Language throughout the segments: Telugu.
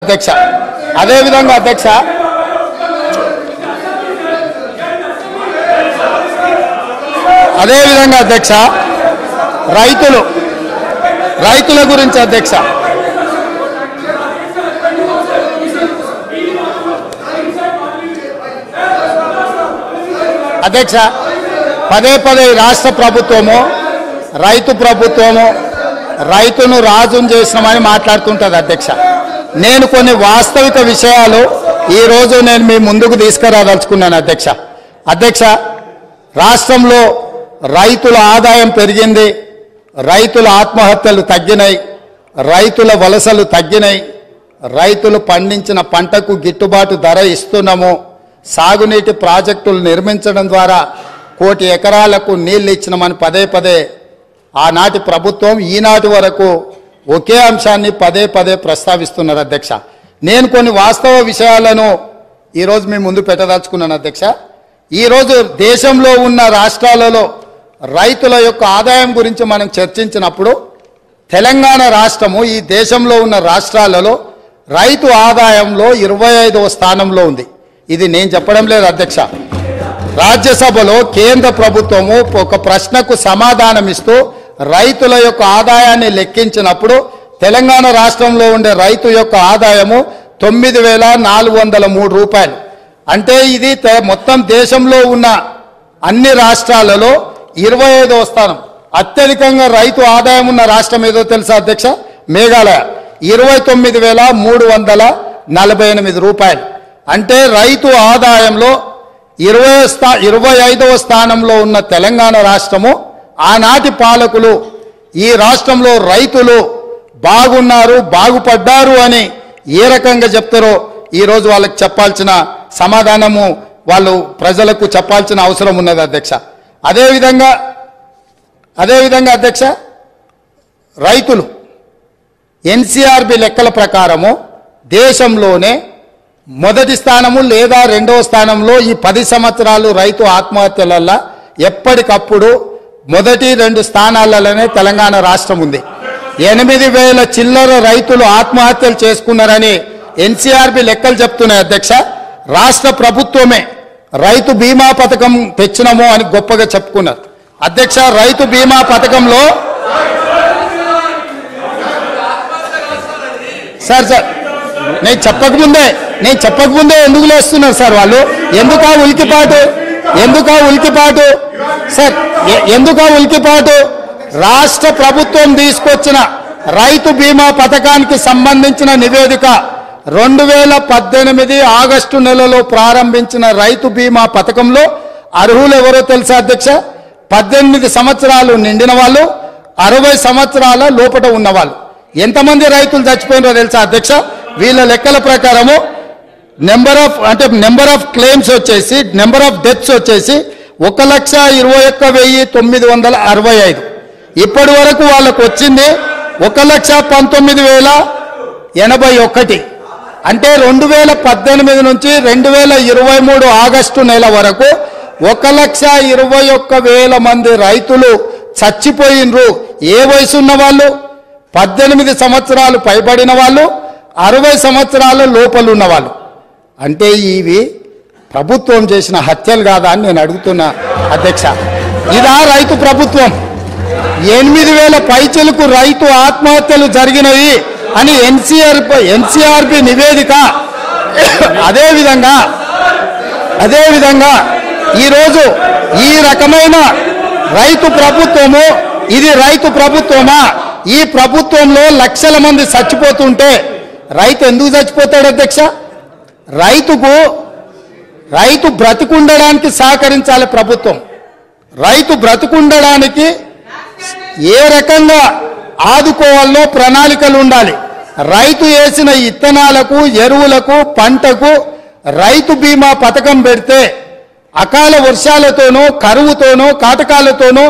అధ్యక్ష అదేవిధంగా అధ్యక్ష రైతుల గురించి అధ్యక్ష పదే రాష్ట్ర ప్రభుత్వము రైతును రాజును చేసినామని మాట్లాడుతుంటది అధ్యక్ష. నేను కొన్ని వాస్తవిక విషయాలు ఈ రోజు నేను మీ ముందుకు తీసుకురాదలుచుకున్నాను అధ్యక్ష. రాష్ట్రంలో రైతుల ఆదాయం పెరిగింది, రైతుల ఆత్మహత్యలు తగ్గినాయి, రైతుల వలసలు తగ్గినాయి, రైతులు పండించిన పంటకు గిట్టుబాటు ధర ఇస్తున్నాము, సాగునీటి ప్రాజెక్టులు నిర్మించడం ద్వారా 1 కోటి ఎకరాలకు నీళ్లు ఇచ్చినామని పదే ఆనాటి ప్రభుత్వం ఈనాటి వరకు ఒకే అంశాన్ని పదే ప్రస్తావిస్తున్నారు అధ్యక్ష. నేను కొన్ని వాస్తవ విషయాలను ఈరోజు మీ ముందు పెట్టదలుచుకున్నాను అధ్యక్ష. ఈరోజు దేశంలో ఉన్న రాష్ట్రాలలో రైతుల యొక్క ఆదాయం గురించి మనం చర్చించినప్పుడు తెలంగాణ రాష్ట్రము ఈ దేశంలో ఉన్న రాష్ట్రాలలో రైతు ఆదాయంలో 25వ స్థానంలో ఉంది. ఇది నేను చెప్పడం లేదు అధ్యక్ష. రాజ్యసభలో కేంద్ర ప్రభుత్వము ఒక ప్రశ్నకు సమాధానం ఇస్తూ రైతుల యొక్క ఆదాయాన్ని లెక్కించినప్పుడు తెలంగాణ రాష్ట్రంలో ఉండే రైతు యొక్క ఆదాయము 9,403 రూపాయలు. అంటే ఇది మొత్తం దేశంలో ఉన్న అన్ని రాష్ట్రాలలో 25వ స్థానం. అత్యధికంగా రైతు ఆదాయం ఉన్న రాష్ట్రం ఏదో తెలుసా అధ్యక్ష? మేఘాలయ 29,348 రూపాయలు. అంటే రైతు ఆదాయంలో 25వ స్థానంలో ఉన్న తెలంగాణ రాష్ట్రము ఆనాటి పాలకులు ఈ రాష్ట్రంలో రైతులు బాగున్నారు, బాగుపడ్డారు అని ఏ రకంగా చెప్తారో ఈరోజు వాళ్ళకి చెప్పాల్సిన సమాధానము వాళ్ళు ప్రజలకు చెప్పాల్సిన అవసరం ఉన్నది అధ్యక్ష. అదేవిధంగా అధ్యక్ష రైతులు ఎన్సీఆర్బి లెక్కల ప్రకారము దేశంలోనే మొదటి స్థానము లేదా 2వ స్థానంలో ఈ 10 సంవత్సరాలు రైతు ఆత్మహత్యలల్ల ఎప్పటికప్పుడు మొదటి 2 స్థానాలలోనే తెలంగాణ రాష్ట్రం ఉంది. 8,000 చిల్లర రైతులు ఆత్మహత్యలు చేసుకున్నారని ఎన్సీఆర్బి లెక్కలు చెప్తున్నాయి అధ్యక్ష. రాష్ట్ర ప్రభుత్వమే రైతు బీమా పథకం తెచ్చినము అని గొప్పగా చెప్పుకున్నారు అధ్యక్ష. రైతు బీమా పథకంలో సార్ నేను చెప్పకముందే ఎందుకు లేస్తున్నారు సార్ వాళ్ళు? ఎందుకా ఉలికిపాటు? రాష్ట్ర ప్రభుత్వం తీసుకొచ్చిన రైతు బీమా పథకానికి సంబంధించిన నివేదిక 2018 ఆగస్టు నెలలో ప్రారంభించిన రైతు బీమా పథకంలో అర్హులు ఎవరో తెలుసా అధ్యక్ష? 18 సంవత్సరాలు నిండిన వాళ్ళు, 60 సంవత్సరాల లోపట ఉన్నవాళ్ళు. ఎంతమంది రైతులు చచ్చిపోయినారో తెలుసా అధ్యక్ష? వీళ్ళ లెక్కల ప్రకారము నెంబర్ ఆఫ్ క్లెయిమ్స్ వచ్చేసి నెంబర్ ఆఫ్ డెత్స్ వచ్చేసి 1,21,965. ఇప్పటి వరకు వాళ్ళకు వచ్చింది 1,19,081. అంటే 2018 నుంచి 2023 ఆగస్టు నెల వరకు 1,21,000 మంది రైతులు చచ్చిపోయినరు. ఏ వయసు ఉన్న వాళ్ళు? 18 సంవత్సరాలు పైబడిన వాళ్ళు, 60 సంవత్సరాల లోపల ఉన్న వాళ్ళు. అంటే ఇవి ప్రభుత్వం చేసిన హత్యలు కాదా అని నేను అడుగుతున్నా అధ్యక్ష. ఇదా రైతు ప్రభుత్వం? 8,000 పైచలకు రైతు ఆత్మహత్యలు జరిగినవి అని ఎన్సీఆర్బి నివేదిక. అదేవిధంగా ఈరోజు ఈ రకమైన రైతు ప్రభుత్వము, ఇది రైతు ప్రభుత్వమా? ఈ ప్రభుత్వంలో లక్షల మంది చచ్చిపోతుంటే రైతు ఎందుకు చచ్చిపోతాడు అధ్యక్ష? రైతు బ్రతికుండడానికి సహకరించాలి ప్రభుత్వం. రైతు బ్రతికుండడానికి ఏ రకంగా ఆదుకోవాలో ప్రణాళికలు ఉండాలి. రైతు వేసిన ఇత్తనాలకు, ఎరువులకు, పంటకు రైతు బీమా పథకం పెడితే అకాల వర్షాలతోనో, కరువుతోనో, కాటకాలతోనో,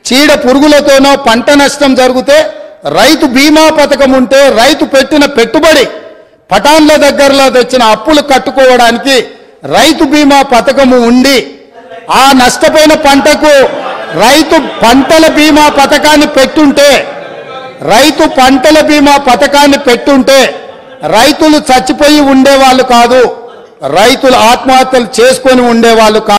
చీడ పురుగులతోనో పంట నష్టం జరిగితే రైతు బీమా పథకం ఉంటే రైతు పెట్టిన పెట్టుబడి, పటాన్ల దగ్గరలో తెచ్చిన అప్పులు కట్టుకోవడానికి రైతు బీమా పథకము ఉండి ఆ నష్టపోయిన పంటకు రైతు పంటల బీమా పథకాన్ని పెట్టుంటే రైతులు చచ్చిపోయి ఉండేవాళ్ళు కాదు, రైతులు ఆత్మహత్యలు చేసుకొని ఉండేవాళ్ళు కాదు.